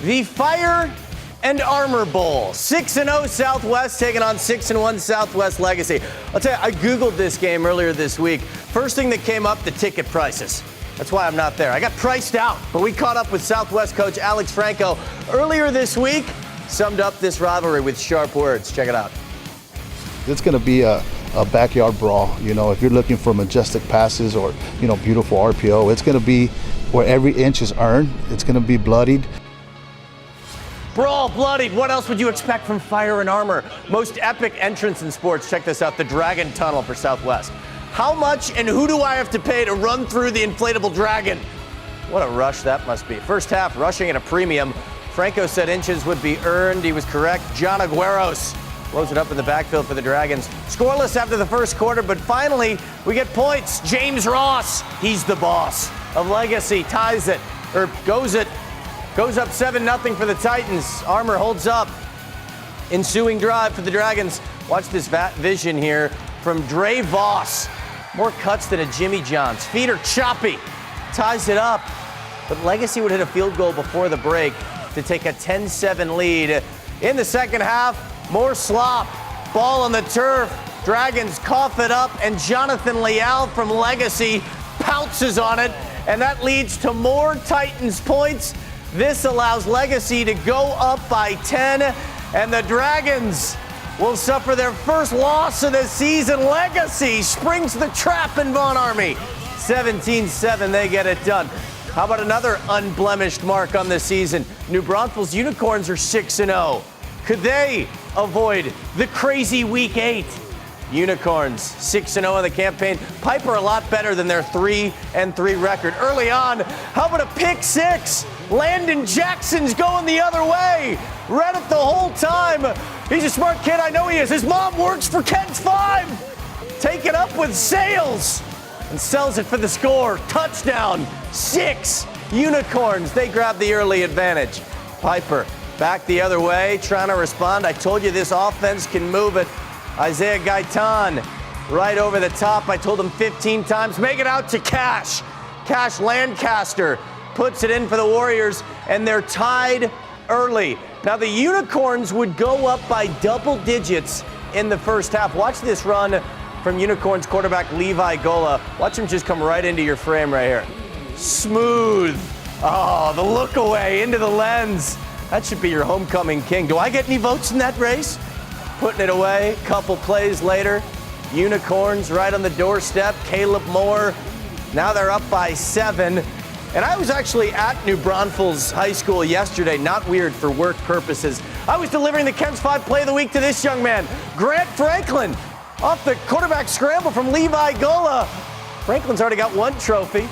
The Fire and Armor Bowl. 6-0 Southwest taking on 6-1 Southwest Legacy. I'll tell you, I Googled this game earlier this week. First thing that came up, the ticket prices. That's why I'm not there. I got priced out, but we caught up with Southwest coach Alex Franco earlier this week. Summed up this rivalry with sharp words. Check it out. It's going to be a backyard brawl. You know, if you're looking for majestic passes or, beautiful RPO, it's going to be where every inch is earned. It's going to be bloodied. Brawl, bloodied. What else would you expect from Fire and Armor? Most epic entrance in sports. Check this out, the Dragon Tunnel for Southwest. How much and who do I have to pay to run through the inflatable dragon? What a rush that must be. First half, rushing at a premium. Franco said inches would be earned. He was correct. John Agueros blows it up in the backfield for the Dragons. Scoreless after the first quarter, but finally we get points. James Ross, he's the boss of Legacy, ties it, or goes up 7-0 for the Titans. Armor holds up. Ensuing drive for the Dragons. Watch this vision here from Dre Voss. More cuts than a Jimmy John's. Feet are choppy. Ties it up. But Legacy would hit a field goal before the break to take a 10-7 lead. In the second half, more slop. Ball on the turf. Dragons cough it up, and Jonathan Leal from Legacy pounces on it, and that leads to more Titans points. This allows Legacy to go up by 10, and the Dragons will suffer their first loss of the season. Legacy springs the trap in Von Army. 17-7, they get it done. How about another unblemished mark on the season? New Braunfels Unicorns are 6-0. Could they avoid the crazy Week 8? Unicorns 6-0 in the campaign. Piper a lot better than their 3-3 record. Early on, how about a pick six? Landon Jackson's going the other way. Read it the whole time. He's a smart kid, I know he is. His mom works for KENS 5. Take it up with Sales and sells it for the score. Touchdown, 6 Unicorns. They grab the early advantage. Piper back the other way, trying to respond. I told you this offense can move it. Isaiah Gaitan right over the top. I told him 15 times. Make it out to Cash. Cash Lancaster puts it in for the Warriors, and they're tied early. Now the Unicorns would go up by double digits in the first half. Watch this run from Unicorns quarterback Levi Gola. Watch him just come right into your frame right here. Smooth. Oh, the look away into the lens. That should be your homecoming king. Do I get any votes in that race? Putting it away, couple plays later. Unicorns right on the doorstep. Caleb Moore. Now they're up by 7. And I was actually at New Braunfels High School yesterday, not weird for work purposes. I was delivering the KENS 5 play of the week to this young man, Grant Franklin, off the quarterback scramble from Levi Gola. Franklin's already got one trophy.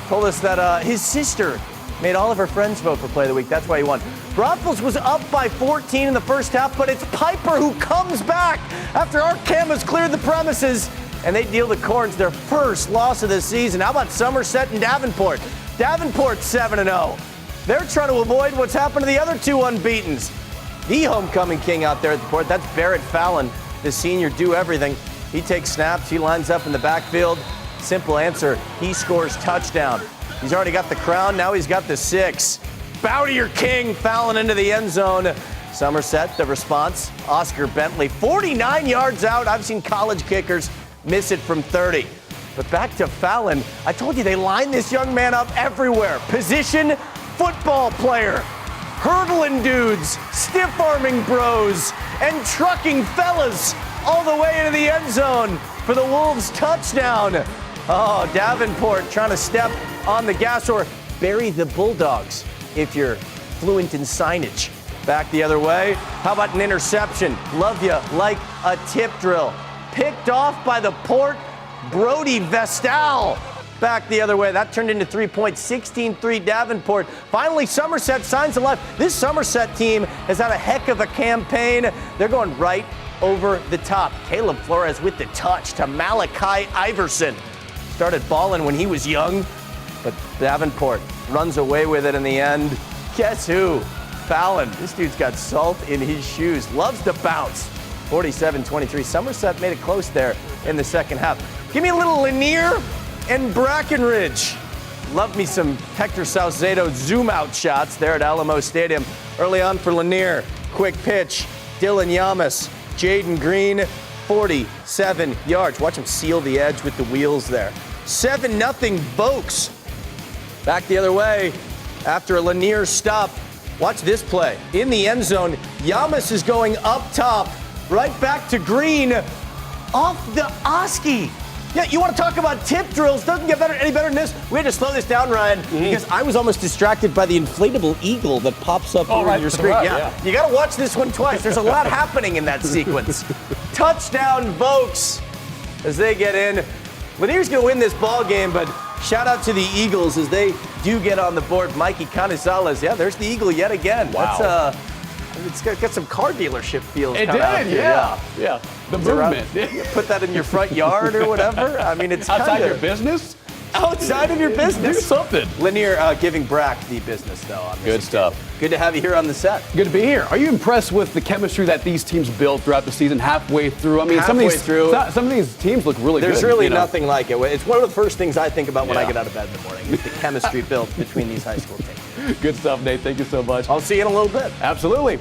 Told us that his sister made all of her friends vote for play of the week. That's why he won. Braunfels was up by 14 in the first half, but it's Piper who comes back after our cameras cleared the premises, and they deal the Corns their first loss of the season. How about Somerset and Davenport? Davenport 7-0. They're trying to avoid what's happened to the other two unbeatens. The homecoming king out there at the port, that's Barrett Fallon, the senior, do everything. He takes snaps, he lines up in the backfield. Simple answer, he scores touchdown. He's already got the crown, now he's got the 6. Bow to your king, Fallon into the end zone. Somerset, the response, Oscar Bentley, 49 yards out. I've seen college kickers miss it from 30. But back to Fallon, I told you they line this young man up everywhere. Position, football player, hurdling dudes, stiff-arming bros, and trucking fellas all the way into the end zone for the Wolves touchdown. Oh, Davenport trying to step on the gas or bury the Bulldogs if you're fluent in signage. Back the other way. How about an interception? Love you like a tip drill. Picked off by the Port. Brody Vestal back the other way. That turned into 3 points, 16-3 Davenport. Finally, Somerset signs alive. This Somerset team has had a heck of a campaign. They're going right over the top. Caleb Flores with the touch to Malachi Iverson. Started balling when he was young, but Davenport runs away with it in the end. Guess who? Fallon. This dude's got salt in his shoes. Loves to bounce. 47-23. Somerset made it close there in the second half. Give me a little Lanier and Brackenridge. Love me some Hector Salcedo zoom-out shots there at Alamo Stadium. Early on for Lanier, quick pitch, Dylan Yamas, Jaden Green, 47 yards. Watch him seal the edge with the wheels there. 7-0 Vokes. Back the other way after a Lanier stop. Watch this play. In the end zone, Yamas is going up top, right back to Green, off the Oski. Yeah, you want to talk about tip drills? Doesn't get any better than this. We had to slow this down, Ryan, because I was almost distracted by the inflatable eagle that pops up here on your screen. Yeah. You got to watch this one twice. There's a lot happening in that sequence. Touchdown, Vokes, as they get in. Lanier's going to win this ball game, but shout out to the Eagles as they do get on the board. Mikey Canizales, yeah, there's the Eagle yet again. Wow. It's got some car dealership feels. It did, yeah. The movement. You put that in your front yard or whatever. I mean, it's outside kinda, your business. Outside of your business. Do something. Lanier giving Brack the business though. On this Good stuff. Game. Good to have you here on the set. Good to be here. Are you impressed with the chemistry that these teams built throughout the season, halfway through? I mean, some of these teams look really good. There's really nothing like it. It's one of the first things I think about when I get out of bed in the morning. Is the chemistry built between these high school teams. Good stuff, Nate. Thank you so much. I'll see you in a little bit. Absolutely.